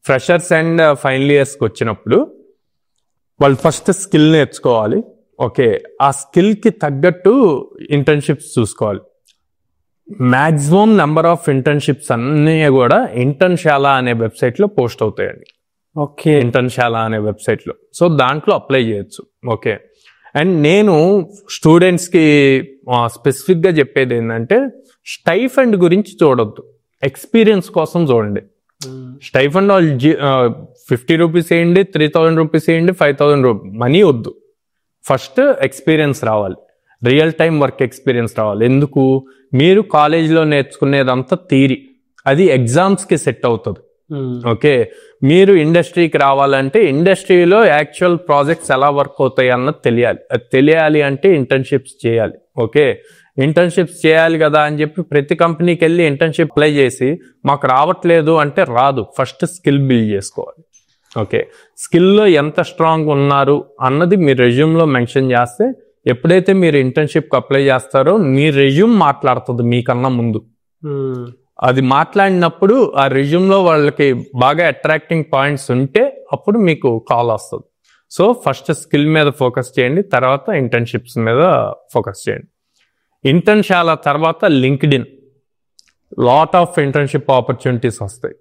Freshers and final ఇయర్స్కి వచ్చినప్పుడు వాళ్ళు ఫస్ట్ స్కిల్ నేర్చుకోవాలి. ఓకే, ఆ స్కిల్కి తగ్గట్టు ఇంటర్న్షిప్స్ చూసుకోవాలి. మ్యాక్సిమం నెంబర్ ఆఫ్ ఇంటర్న్షిప్స్ అన్నీ కూడా ఇంటర్న్షాలా అనే వెబ్సైట్లో పోస్ట్ అవుతాయండి. ఓకే, ఇంటర్న్షాలా అనే వెబ్సైట్లో. సో దాంట్లో అప్లై చేయొచ్చు. ఓకే, అండ్ నేను స్టూడెంట్స్కి స్పెసిఫిక్గా చెప్పేది ఏంటంటే స్టైఫండ్ గురించి చూడొద్దు, ఎక్స్పీరియన్స్ కోసం చూడండి. స్టైఫండ్ వాళ్ళు 50 రూపీస్ వేయండి, 3000 రూపీస్ వేయండి, 5000 రూపీస్ మనీ వద్దు. ఫస్ట్ ఎక్స్పీరియన్స్ రావాలి, రియల్ టైం వర్క్ ఎక్స్పీరియన్స్ రావాలి. ఎందుకు? మీరు కాలేజీలో నేర్చుకునేదంతా థియరీ, అది ఎగ్జామ్స్కి సెట్ అవుతుంది. ఓకే, మీరు ఇండస్ట్రీకి రావాలంటే ఇండస్ట్రీలో యాక్చువల్ ప్రాజెక్ట్స్ ఎలా వర్క్ అవుతాయి అన్నది తెలియాలి. అది తెలియాలి అంటే ఇంటర్న్షిప్స్ చేయాలి. ఓకే, ఇంటర్న్షిప్స్ చేయాలి కదా అని చెప్పి ప్రతి కంపెనీకి వెళ్ళి ఇంటర్న్షిప్ అప్లై చేసి మాకు రావట్లేదు అంటే రాదు. ఫస్ట్ స్కిల్ బిల్డ్ చేసుకోవాలి. ఓకే, స్కిల్లో ఎంత స్ట్రాంగ్ ఉన్నారు అన్నది మీ రెజ్యూమ్లో మెన్షన్ చేస్తే ఎప్పుడైతే మీరు ఇంటర్న్షిప్కి అప్లై చేస్తారో మీ రెజ్యూమ్ మాట్లాడుతుంది మీకన్నా ముందు. అది మాట్లాడినప్పుడు ఆ రెజ్యూమ్లో వాళ్ళకి బాగా అట్రాక్టింగ్ పాయింట్స్ ఉంటే అప్పుడు మీకు కాల్ వస్తుంది. సో ఫస్ట్ స్కిల్ మీద ఫోకస్ చేయండి, తర్వాత ఇంటర్న్షిప్స్ మీద ఫోకస్ చేయండి. ఇంటర్న్షాల తర్వాత LinkedIn, lot of internship opportunities వస్తాయి.